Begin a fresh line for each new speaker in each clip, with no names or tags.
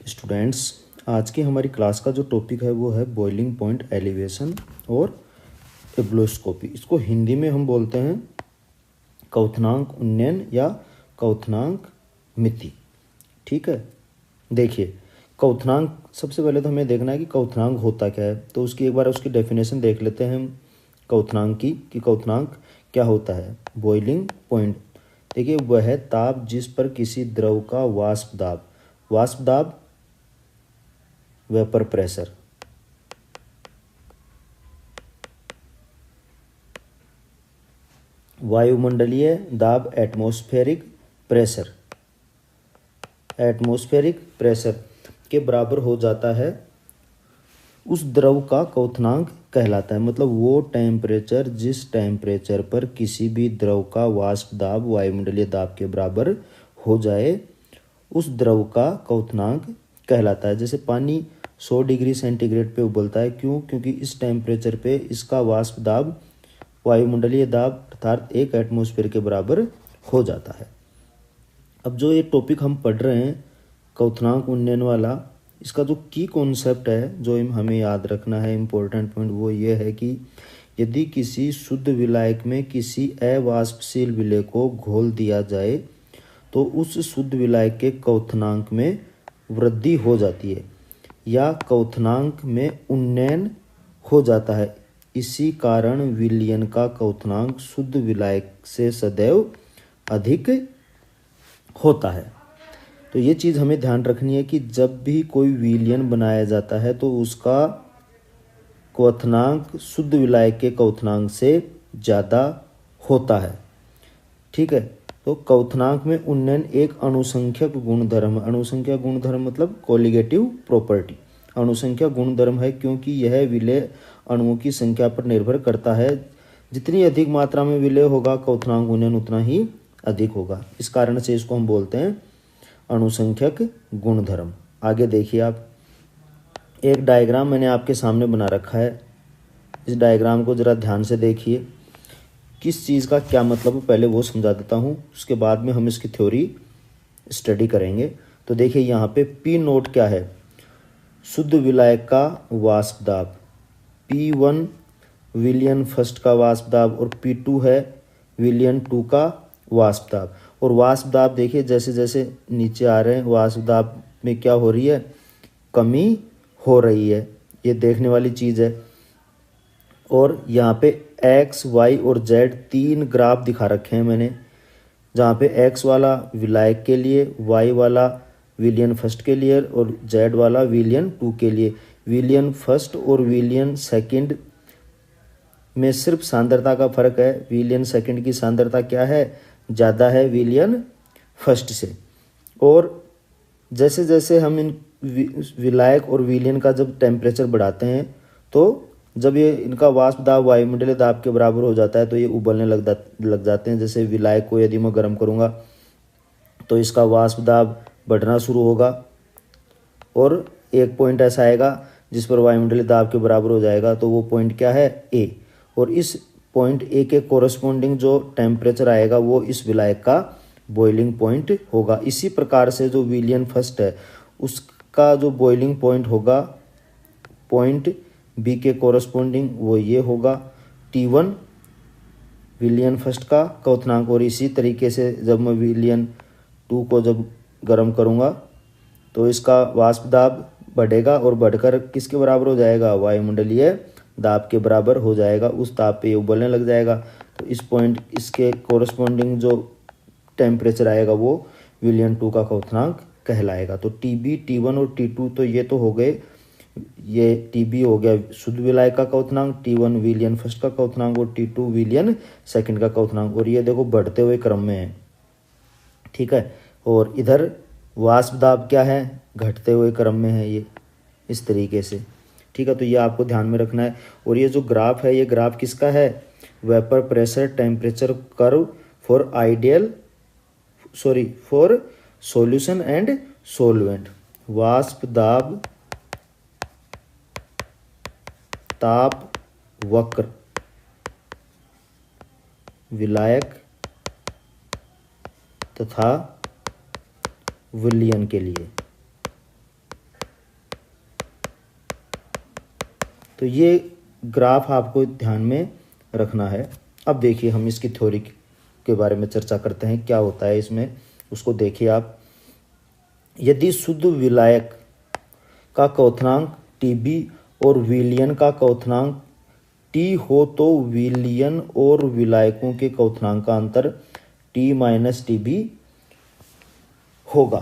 Students, आज की हमारी क्लास का जो टॉपिक है वो है बॉइलिंग पॉइंट एलिवेशन और एब्लोस्कोपी। इसको हिंदी में हम बोलते हैं क्वथनांक उन्नयन या क्वथनांक मिति। ठीक है, देखिए क्वथनांक, सबसे पहले तो हमें देखना है कि क्वथनांक होता क्या है। तो उसकी एक बार उसकी डेफिनेशन देख लेते हैं हम क्वथनांक की, कि क्वथनांक क्या होता है। बॉइलिंग पॉइंट, देखिए वह है ताप जिस पर किसी द्रव का वाष्प दाब वेपर प्रेशर, वायुमंडलीय दाब एटमॉस्फेरिक प्रेशर के बराबर हो जाता है, उस द्रव का क्वथनांक कहलाता है। मतलब वो टेम्परेचर जिस टेम्परेचर पर किसी भी द्रव का वाष्प दाब वायुमंडलीय दाब के बराबर हो जाए, उस द्रव का क्वथनांक कहलाता है। जैसे पानी 100 डिग्री सेंटीग्रेड पे उबलता है, क्यों? क्योंकि इस टेम्परेचर पे इसका वाष्प दाब वायुमंडलीय दाब अर्थात 1 एटमॉस्फेयर के बराबर हो जाता है। अब जो ये टॉपिक हम पढ़ रहे हैं क्वथनांक उन्नयन वाला, इसका जो की कॉन्सेप्ट है जो हमें याद रखना है, इम्पोर्टेंट पॉइंट वो ये है कि यदि किसी शुद्ध विलायक में किसी अवाष्पशील विलय को घोल दिया जाए तो उस शुद्ध विलायक के क्वथनांक में वृद्धि हो जाती है या क्वथनांक में उन्नयन हो जाता है। इसी कारण विलयन का क्वथनांक शुद्ध विलायक से सदैव अधिक होता है। तो ये चीज़ हमें ध्यान रखनी है कि जब भी कोई विलयन बनाया जाता है तो उसका क्वथनांक शुद्ध विलायक के क्वथनांक से ज़्यादा होता है। ठीक है, तो क्वथनांक में उन्नयन एक अनुसंख्यक गुणधर्म है। अनुसंख्यक गुणधर्म मतलब कोलिगेटिव प्रॉपर्टी। अनुसंख्यक गुणधर्म है क्योंकि यह विलय अणुओं की संख्या पर निर्भर करता है। जितनी अधिक मात्रा में विलय होगा क्वथनांक उन्नयन उतना ही अधिक होगा। इस कारण से इसको हम बोलते हैं अनुसंख्यक गुणधर्म। आगे देखिए, आप एक डायग्राम मैंने आपके सामने बना रखा है। इस डायग्राम को ज़रा ध्यान से देखिए, किस चीज़ का क्या मतलब है पहले वो समझा देता हूँ, उसके बाद में हम इसकी थ्योरी स्टडी करेंगे। तो देखिए यहाँ पे पी नोट क्या है, शुद्ध विलायक का वाष्प दाब, P1 विलयन फर्स्ट का वाष्प दाब और P2 है विलयन 2 का वाष्प दाब। और वाष्प दाब देखिए जैसे जैसे नीचे आ रहे हैं वाष्प दाब में क्या हो रही है, कमी हो रही है। ये देखने वाली चीज़ है। और यहाँ पे एक्स वाई और जेड 3 ग्राफ दिखा रखे हैं मैंने, जहाँ पे एक्स वाला विलायक के लिए, वाई वाला विलयन फर्स्ट के लिए और जेड वाला विलयन 2 के लिए। विलयन फर्स्ट और विलयन सेकंड में सिर्फ सांद्रता का फर्क है। विलयन सेकंड की सांद्रता क्या है, ज़्यादा है विलयन फर्स्ट से। और जैसे जैसे हम इन विलायक और विलयन का जब टेम्परेचर बढ़ाते हैं, तो जब ये इनका वाष्प दाब वायुमंडलीय दाब के बराबर हो जाता है तो ये उबलने लग जाते हैं। जैसे विलायक को यदि मैं गर्म करूँगा तो इसका वाष्प दाब बढ़ना शुरू होगा और एक पॉइंट ऐसा आएगा जिस पर वायुमंडलीय दाब के बराबर हो जाएगा। तो वो पॉइंट क्या है, ए। और इस पॉइंट ए के कोरस्पॉन्डिंग जो टेम्परेचर आएगा वो इस विलायक का बॉइलिंग पॉइंट होगा। इसी प्रकार से जो विलयन फर्स्ट है उसका जो बॉइलिंग पॉइंट होगा, पॉइंट बी के कोरस्पॉन्डिंग वो ये होगा T1 विलयन फर्स्ट का क्वथनांक। और इसी तरीके से जब मैं विलयन 2 को जब गर्म करूँगा तो इसका वाष्प दाब बढ़ेगा और बढ़कर किसके बराबर हो जाएगा, वायुमंडलीय दाब के बराबर हो जाएगा। उस दाब पे ये उबलने लग जाएगा। तो इस पॉइंट इसके कोरस्पॉन्डिंग जो टेम्परेचर आएगा वो विलयन 2 का क्वथनांक कहलाएगा। तो TB, T1 और T2 तो ये तो हो गए, ये TB हो गया शुद्ध विलायक का क्वथनांक, T1 विलयन फर्स्ट का क्वथनांक और T2 विलयन सेकंड का क्वथनांक। और ये देखो बढ़ते हुए क्रम में है। ठीक है, और इधर वाष्प दाब क्या है, घटते हुए क्रम में है, ये इस तरीके से। ठीक है, तो ये आपको ध्यान में रखना है। और ये जो ग्राफ है, ये ग्राफ किसका है, vapour pressure temperature curve for solution and solvent. वाष्प दाब ताप वक्र विलायक तथा विलयन के लिए। तो ये ग्राफ आपको ध्यान में रखना है। अब देखिए हम इसकी थ्योरी के बारे में चर्चा करते हैं, क्या होता है इसमें उसको देखिए आप। यदि शुद्ध विलायक का क्वथनांक Tb और विलयन का क्वथनांक T हो तो विलयन और विलायकों के क्वथनांक का अंतर T माइनस Tb होगा।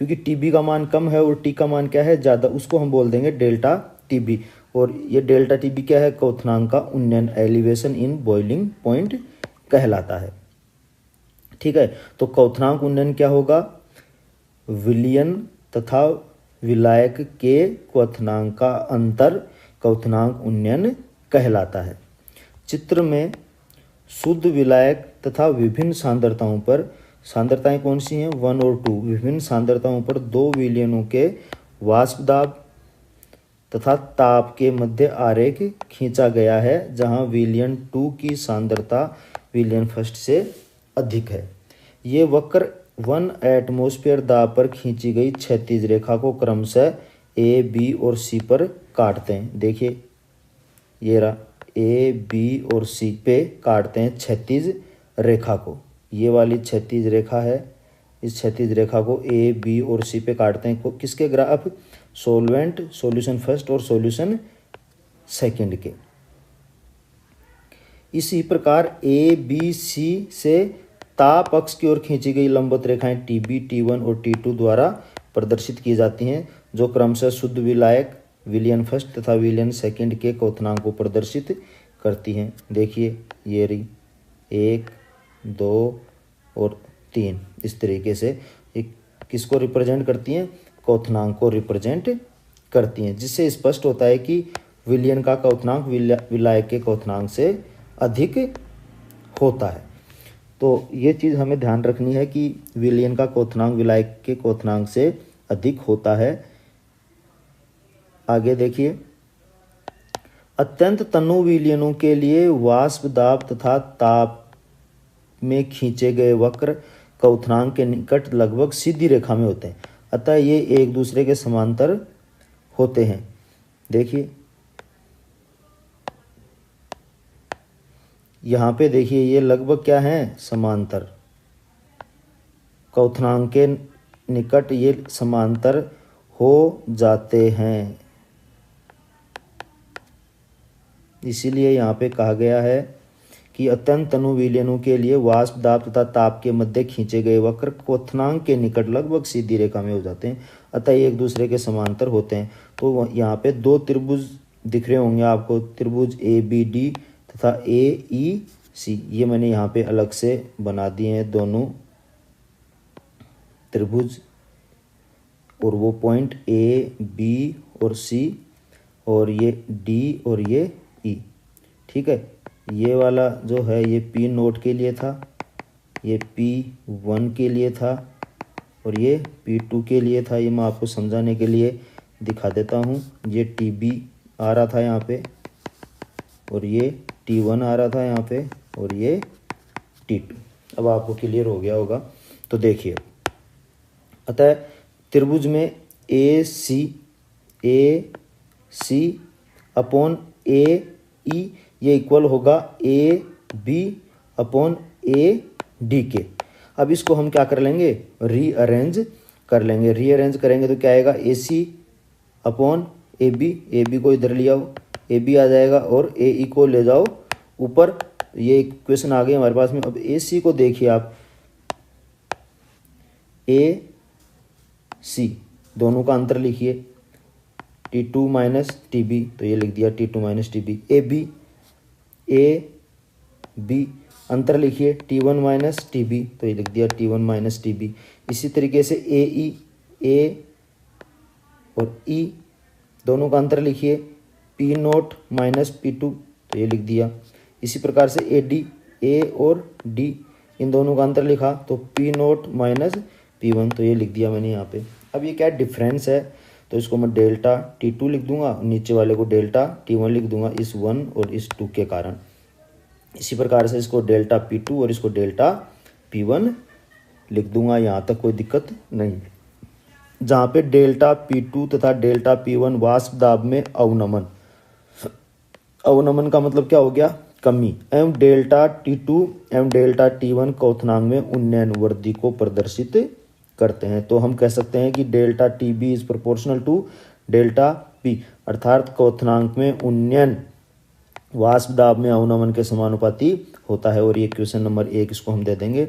क्योंकि Tb का मान कम है और T का मान क्या है, ज़्यादा, उसको हम बोल देंगे डेल्टा Tb। और ये डेल्टा Tb क्या है, क्वथनांक का उन्नयन, एलिवेशन इन बॉइलिंग पॉइंट कहलाता है। ठीक है, तो क्वथनांक उन्नयन क्या होगा, विलयन तथा विलायक के क्वथनांक का अंतर क्वथनांक उन्नयन कहलाता है। चित्र में शुद्ध विलायक तथा विभिन्न सांद्रताओं पर, सांद्रताएं कौन सी हैं, 1 और 2, विभिन्न सांद्रताओं पर दो विलयनों के वाष्प दाब तथा ताप के मध्य आरेख खींचा गया है, जहां विलयन 2 की सांद्रता विलयन फर्स्ट से अधिक है। ये वक्र 1 एटमॉस्फेयर दाब पर खींची गई क्षैतिज रेखा को क्रमशः ए, बी और सी पर काटते हैं। देखिए ये रहा, ए, बी और सी पे काटते हैं क्षैतिज रेखा को। ये वाली क्षैतिज रेखा है, इस क्षैतिज रेखा को ए, बी और सी पे काटते हैं। किसके ग्राफ, सॉल्वेंट सॉल्यूशन फर्स्ट और सॉल्यूशन सेकंड के। इसी प्रकार ए, बी, सी से ताप अक्ष की ओर खींची गई लंबवत रेखाएं Tb, T1 और T2 द्वारा प्रदर्शित की जाती हैं, जो क्रमशः शुद्ध विलायक विलयन फर्स्ट तथा विलयन सेकंड के क्वथनांक को प्रदर्शित करती हैं। देखिए ये रही 1, 2 और 3, इस तरीके से एक किसको रिप्रेजेंट करती हैं, क्वथनांक को रिप्रेजेंट करती हैं, जिससे स्पष्ट होता है कि विलयन का क्वथनांक विलायक के क्वथनांक से अधिक होता है। तो ये चीज़ हमें ध्यान रखनी है कि विलयन का क्वथनांक विलायक के क्वथनांक से अधिक होता है। आगे देखिए, अत्यंत तनु विलयनों के लिए वाष्प दाब तथा ताप में खींचे गए वक्र क्वथनांक के निकट लगभग सीधी रेखा में होते हैं, अतः ये एक दूसरे के समांतर होते हैं। देखिए यहाँ पे देखिए ये लगभग क्या है, समांतर, क्वथनांक के निकट ये समांतर हो जाते हैं। इसीलिए यहाँ पे कहा गया है कि अत्यंत तनु विलयनों के लिए वाष्प दाब तथा ताप के मध्य खींचे गए वक्र क्वथनांक के निकट लगभग सीधी रेखा में हो जाते हैं, अतः ये एक दूसरे के समांतर होते हैं। तो यहाँ पे दो त्रिभुज दिख रहे होंगे आपको, त्रिभुज ABD तथा AEC, ये मैंने यहाँ पे अलग से बना दिए हैं दोनों त्रिभुज, और वो पॉइंट A, B और C, और ये D और ये E। ठीक है, ये वाला जो है ये P नोट के लिए था, ये P1 के लिए था और ये P2 के लिए था। ये मैं आपको समझाने के लिए दिखा देता हूँ। ये TB आ रहा था यहाँ पे, और ये T1 आ रहा था यहाँ पे, और ये T2। अब आपको क्लियर हो गया होगा। तो देखिए, अतः त्रिभुज में AC अपॉन AE ये इक्वल होगा AB अपॉन AD के। अब इसको हम क्या कर लेंगे, रीअरेंज कर लेंगे। रीअरेंज करेंगे तो क्या आएगा, AC अपॉन AB, AB को इधर ले आओ, AB आ जाएगा, और AE को ले जाओ ऊपर। ये इक्वेशन आ गई हमारे पास में। अब AC को देखिए आप, AC दोनों का अंतर लिखिए, T2 माइनस TB, तो ये लिख दिया T2 माइनस TB। AB अंतर लिखिए T1 माइनस TB, तो ये लिख दिया T1 माइनस TB। इसी तरीके से A और E दोनों का अंतर लिखिए, P नोट माइनस P2, तो ये लिख दिया। इसी प्रकार से A और D इन दोनों का अंतर लिखा, तो P नोट माइनस P1, तो ये लिख दिया मैंने यहाँ पे। अब ये क्या डिफरेंस है, तो इसको मैं डेल्टा T2 लिख दूंगा, नीचे वाले को डेल्टा T1 लिख दूंगा, इस 1 और इस 2 के कारण। इसी प्रकार से इसको डेल्टा P2 और इसको डेल्टा P1 लिख दूंगा, यहाँ तक कोई दिक्कत नहीं। जहाँ पे डेल्टा P2 तथा डेल्टा P1 वाष्प दाब में अवनमन अवनमन का मतलब क्या हो गया, कमी। एवं डेल्टा T2 एवं डेल्टा T1 क्वथनांक में उन्नयन वृद्धि को प्रदर्शित करते हैं। तो हम कह सकते हैं कि delta TB is proportional to delta P, अर्थात क्वथनांक में उन्नयन वाष्प दाब में अवनमन के समानुपाती होता है। और ये क्वेश्चन नंबर 1 इसको हम दे देंगे।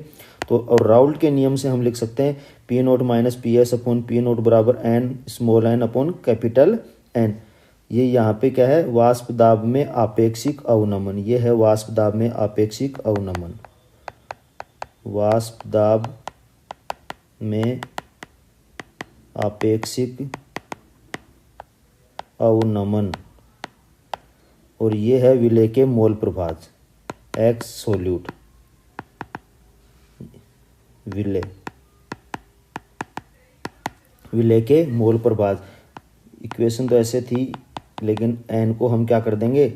तो और राउल्ट के नियम से हम लिख सकते हैं P0 minus PS upon P0 बराबर n small n upon capital N। ये यहाँ पे क्या है, वाष्प दाब में आपेक्षिक अवनमन। ये है वाष्प दाब में आपेक्षिक अवनमन, वाष्प दाब में आपेक्षिक अवनमन। और ये है विलेय के मोल प्रभाज, एक्स सोल्यूट विलेय के मोल प्रभाज। इक्वेशन तो ऐसे थी, लेकिन एन को हम क्या कर देंगे,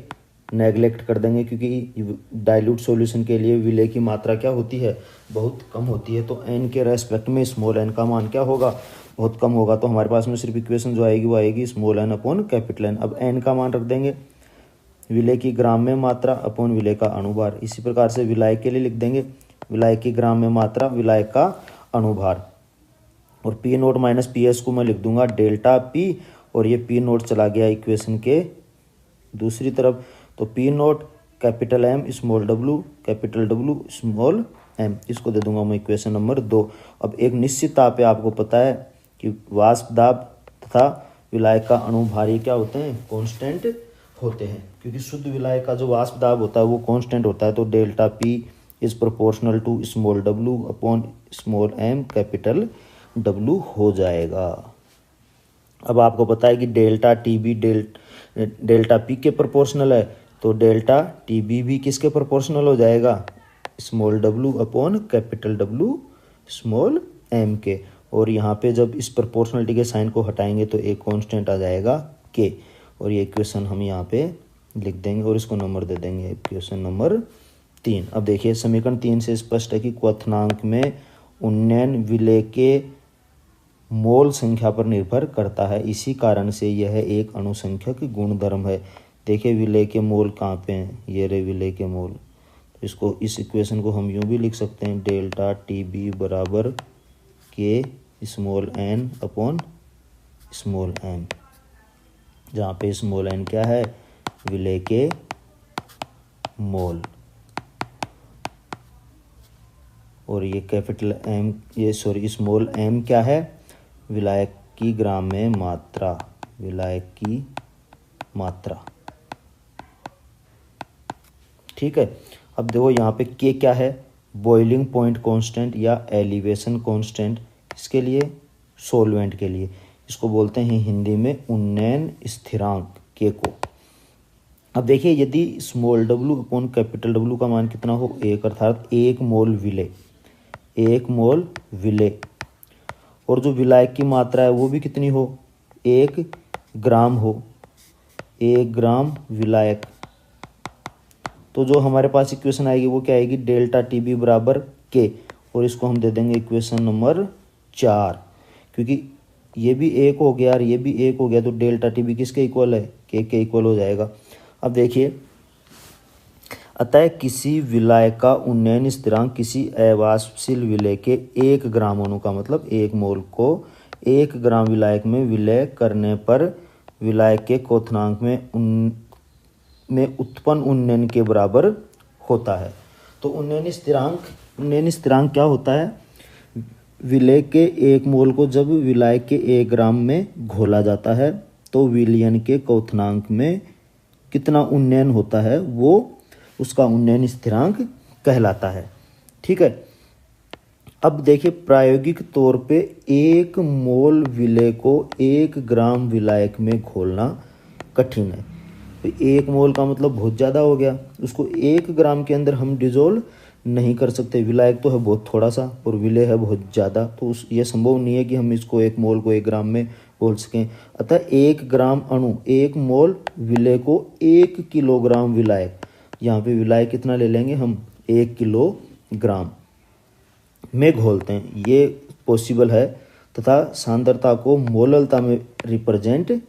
नेगलेक्ट कर देंगे, क्योंकि डाइल्यूट सॉल्यूशन के लिए विलेय की मात्रा क्या होती है, बहुत कम होती है। तो एन के रेस्पेक्ट में स्मॉल एन का मान क्या होगा, बहुत कम होगा। तो हमारे पास में सिर्फ इक्वेशन जो आएगी वो आएगी small N upon capital N. अब एन का मान रख देंगे विलेय की ग्राम में मात्रा अपॉन विलेय का अणुभार। इसी प्रकार से विलायक के लिए लिख देंगे विलायक की ग्राम में मात्रा विलायक का अणुभार। और P0 माइनस PS को मैं लिख दूंगा डेल्टा P, और ये P0 चला गया इक्वेशन के दूसरी तरफ। तो P0 capital M small w capital W small m, इसको दे दूंगा मैं इक्वेशन नंबर 2। अब एक निश्चित ताप पे आपको पता है कि वाष्प दाब तथा विलायक का अणुभार क्या होते हैं, कांस्टेंट होते हैं, क्योंकि शुद्ध विलायक का जो वाष्प दाब होता है वो कांस्टेंट होता है। तो delta P is proportional to small w upon small m capital W हो जाएगा। अब आपको पता है कि डेल्टा TB डेल्टा P के प्रोपोर्शनल है, तो डेल्टा TB भी किसके प्रोपोर्शनल हो जाएगा, small w upon capital W small m के। और यहाँ पे जब इस प्रोपोर्शनलिटी के साइन को हटाएंगे तो एक कांस्टेंट आ जाएगा K, और ये इक्वेशन हम यहाँ पे लिख देंगे और इसको नंबर दे देंगे इक्वेशन नंबर 3। अब देखिए समीकरण 3 से स्पष्ट है कि क्वथनांक में उन्नयन विलेय के मोल संख्या पर निर्भर करता है, इसी कारण से यह एक अणुसंख्यक गुणधर्म है। देखिए विलेय के मोल कहाँ पे हैं, ये रहे विलेय के मोल। तो इसको इस इक्वेशन को हम यूँ भी लिख सकते हैं डेल्टा TB बराबर K small n upon small m, जहाँ पे स्मॉल n क्या है, विलेय के मोल, और ये कैपिटल M ये स्मॉल m क्या है, विलायक की ग्राम में मात्रा, विलायक की मात्रा। ठीक है। अब देखो यहाँ पे K क्या है, बॉइलिंग पॉइंट कांस्टेंट या एलिवेशन कांस्टेंट, इसके लिए सॉल्वेंट के लिए इसको बोलते हैं हिंदी में उन्नयन स्थिरांक K को। अब देखिए यदि small w upon capital W का मान कितना हो, 1, अर्थात 1 मोल विलेय, 1 मोल विलेय, और जो विलायक की मात्रा है वो भी कितनी हो, 1 ग्राम हो, 1 ग्राम विलायक। तो जो हमारे पास इक्वेशन आएगी वो क्या आएगी, डेल्टा TB बराबर K, और इसको हम दे देंगे इक्वेशन नंबर 4, क्योंकि ये भी 1 हो गया और ये भी 1 हो गया, तो डेल्टा TB किसके इक्वल है, K के इक्वल हो जाएगा। अब देखिए अतः किसी विलायक का उन्नयन स्थिरांक किसी अवाष्पशील विलेय के 1 ग्राम अणु का मतलब 1 मोल को 1 ग्राम विलायक में विलय करने पर विलायक के क्वथनांक में उत्पन्न उन्नयन के बराबर होता है। तो उन्नयन स्थिरांक क्या होता है, विलेय के 1 मोल को जब विलायक के 1 ग्राम में घोला जाता है तो विलयन के क्वथनांक में कितना उन्नयन होता है वो उसका उन्नयन स्थिरांक कहलाता है। ठीक है। अब देखिए प्रायोगिक तौर पे 1 मोल विलेय को 1 ग्राम विलायक में घोलना कठिन है। तो 1 मोल का मतलब बहुत ज़्यादा हो गया, उसको 1 ग्राम के अंदर हम डिजोल्व नहीं कर सकते। विलायक तो है बहुत थोड़ा सा और विलेय है बहुत ज़्यादा, तो ये संभव नहीं है कि हम इसको 1 मोल को 1 ग्राम में घोल सकें। अतः 1 ग्राम अणु 1 मोल विलेय को 1 किलोग्राम विलायक, यहाँ पे विलायक कितना ले लेंगे हम, 1 किलोग्राम में घोलते हैं। ये पॉसिबल है तथा सांद्रता को मोललता में रिप्रेजेंट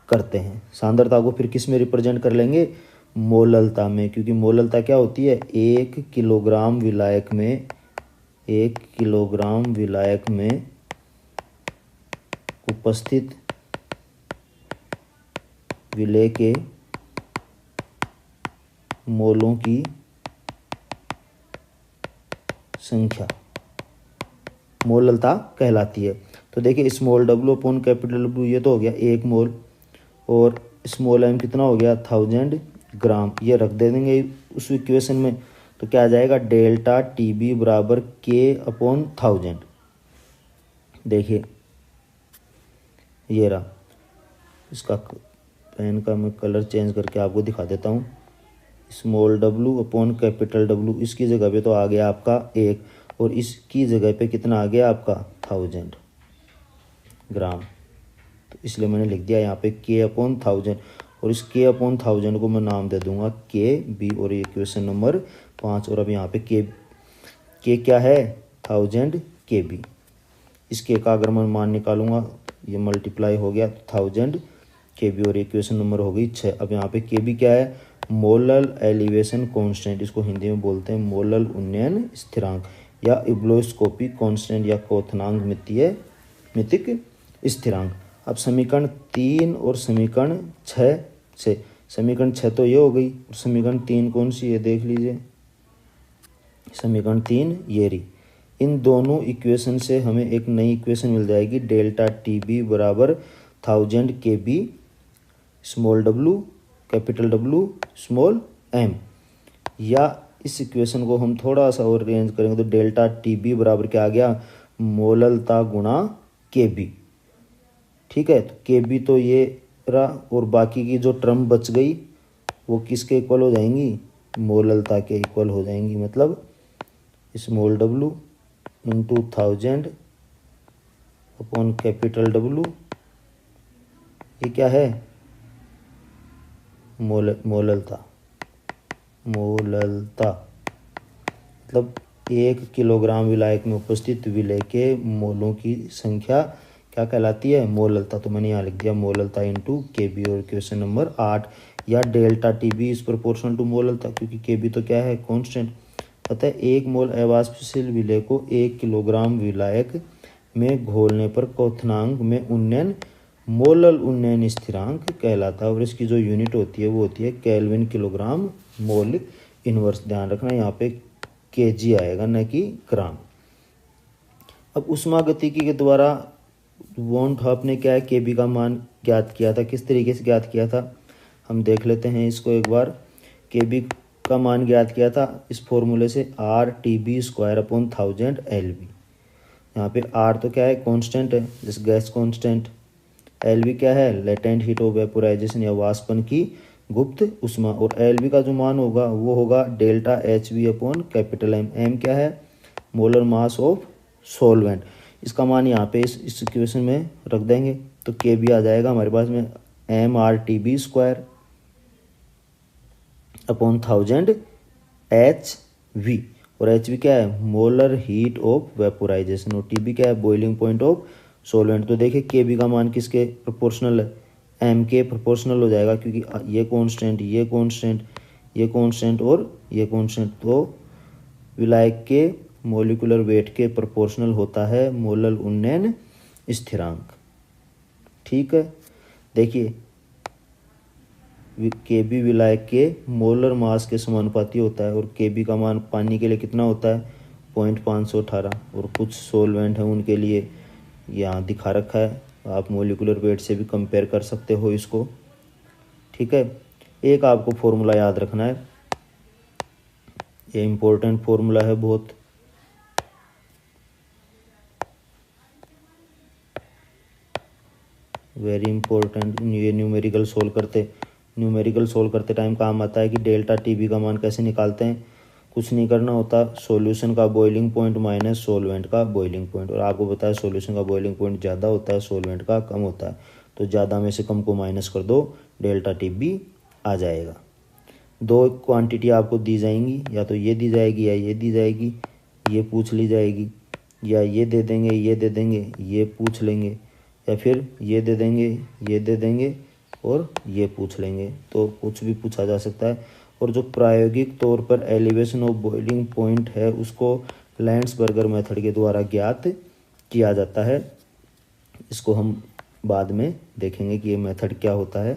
करते हैं। सांद्रता को फिर किस में रिप्रेजेंट कर लेंगे, मोललता में, क्योंकि मोललता क्या होती है, 1 किलोग्राम विलायक में 1 किलोग्राम विलायक में उपस्थित विलेय के मोलों की संख्या मोललता कहलाती है। तो देखिए small W upon capital W ये तो हो गया 1 मोल, और स्मॉल एम कितना हो गया 1000 ग्राम, ये रख दे देंगे उस इक्वेशन में। तो क्या आ जाएगा, डेल्टा टी बी बराबर के अपॉन 1000। देखिए ये रहा, इसका पेन का मैं कलर चेंज करके आपको दिखा देता हूँ। Small W upon capital W, इसकी जगह पे तो आ गया आपका 1, और इसकी जगह पे कितना आ गया आपका 1000 ग्राम। तो इसलिए मैंने लिख दिया यहाँ पे के अपॉन 1000, और इस के अपॉन 1000 को मैं नाम दे दूंगा के बी, और ये क्वेश्चन नंबर 5। और अब यहाँ पे के क्या है 1000 के बी। इस के का अगर मैं मान निकालूंगा, ये मल्टीप्लाई हो गया 1000 के बी, और ये क्वेश्चन नंबर हो गई 6। अब यहाँ पे के बी क्या है, मोलल एलिवेशन कांस्टेंट, इसको हिंदी में बोलते हैं मोलल उन्नयन स्थिरांक या इब्लोस्कोपी कांस्टेंट या क्वथनांक मितिक स्थिरांक। अब समीकरण 3 और समीकरण 6 से, समीकरण 6 तो ये हो गई, और समीकरण 3 कौन सी है देख लीजिए, समीकरण 3 ये रही। इन दोनों इक्वेशन से हमें एक नई इक्वेशन मिल जाएगी, डेल्टा टी बी बराबर 1000 के B small W capital W small M. या इस इक्वेशन को हम थोड़ा सा और अरेंज करेंगे तो डेल्टा टी बी बराबर क्या आ गया, मोललता गुणा के बी। ठीक है, तो के बी तो ये रहा, और बाकी की जो टर्म बच गई वो किसके इक्वल हो जाएंगी, मोललता के इक्वल हो जाएंगी। मतलब small W into 1000 upon capital W, ये क्या है मोललता। मतलब 1 किलोग्राम विलायक में उपस्थित विलेय के मोलों की संख्या क्या कहलाती है, मोललता। तो मैंने यहाँ लिख दिया मोललता इंटू के बी। और क्वेश्चन नंबर 8, या delta T B is proportional to molality, क्योंकि के बी तो क्या है कांस्टेंट। अतः 1 मोल अवाष्पशील विलेय को 1 किलोग्राम विलायक में घोलने पर क्वथनांक में उन्नयन मोलल उन्नयन स्थिरांक कहलाता है, और इसकी जो यूनिट होती है वो होती है केल्विन किलोग्राम मोल इनवर्स। ध्यान रखना यहाँ पे केजी आएगा न कि ग्राम। अब उष्मागतिकी के द्वारा वॉन थॉप ने क्या है, के बी का मान ज्ञात किया था। किस तरीके से ज्ञात किया था हम देख लेते हैं इसको एक बार। के बी का मान ज्ञात किया था इस फॉर्मूले से, R T B square upon 1000 L B. यहाँ पे आर तो क्या है कांस्टेंट है, जैसे गैस कांस्टेंट। एल बी क्या है, लेटेंट हीट ऑफ वेपोराइजेशन या वाष्पन की गुप्त उष्मा। और एल बी का जो मान होगा वो होगा delta H B upon capital M. M क्या है, मोलर मास ऑफ सॉल्वेंट। इसका मान यहाँ पे इस इक्वेशन में रख देंगे तो के बी आ जाएगा हमारे पास में M R T B square upon 1000 H V. और एच वी क्या है, मोलर हीट ऑफ वेपोराइजेशन। और टी बी क्या है, बॉइलिंग पॉइंट ऑफ सॉल्वेंट। तो देखिए के बी का मान किसके प्रोपोर्शनल है, एम के प्रोपोर्शनल हो जाएगा, क्योंकि ये कांस्टेंट ये कांस्टेंट ये कांस्टेंट और ये कांस्टेंट। तो विलायक के मोलिकुलर वेट के प्रोपोर्शनल होता है मोलल उन्नयन स्थिरांक। ठीक है, देखिए के बी विलायक के मोलर मास के समानुपाती होता है, और के बी का मान पानी के लिए कितना होता है 0.518, और कुछ सोलवेंट हैं उनके लिए यहाँ दिखा रखा है, आप मोलिकुलर वेट से भी कंपेयर कर सकते हो इसको। ठीक है, एक आपको फॉर्मूला याद रखना है, ये इम्पोर्टेंट फॉर्मूला है बहुत। वेरी इंपॉर्टेंट, ये न्यूमेरिकल सोल्व करते टाइम काम आता है कि डेल्टा टी बी का मान कैसे निकालते हैं। कुछ नहीं करना होता, सॉल्यूशन का बॉइलिंग पॉइंट माइनस सॉल्वेंट का बॉइलिंग पॉइंट। और आपको पता है सॉल्यूशन का बॉइलिंग पॉइंट ज़्यादा होता है, सॉल्वेंट का कम होता है, तो ज़्यादा में से कम को माइनस कर दो, डेल्टा टी बी आ जाएगा। दो क्वांटिटी आपको दी जाएंगी, या तो ये दी जाएगी या ये दी जाएगी, ये पूछ ली जाएगी, या ये दे देंगे ये दे देंगे ये पूछ लेंगे, या फिर ये दे देंगे ये दे देंगे और ये पूछ लेंगे, तो कुछ भी पूछा जा सकता है। और जो प्रायोगिक तौर पर एलिवेशन ऑफ बॉइलिंग पॉइंट है उसको लैंड्सबर्गर मेथड के द्वारा ज्ञात किया जाता है। इसको हम बाद में देखेंगे कि ये मेथड क्या होता है,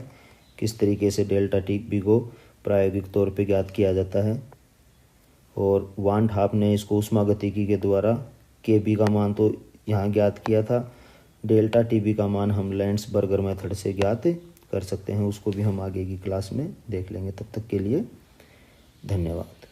किस तरीके से डेल्टा टी बी को प्रायोगिक तौर पे ज्ञात किया जाता है। और वान हाफ ने इसको ऊष्मागतिकी के द्वारा के बी का मान तो यहाँ ज्ञात किया था, डेल्टा टी बी का मान हम लैंड्सबर्गर मेथड से ज्ञात कर सकते हैं। उसको भी हम आगे की क्लास में देख लेंगे। तब तक के लिए धन्यवाद।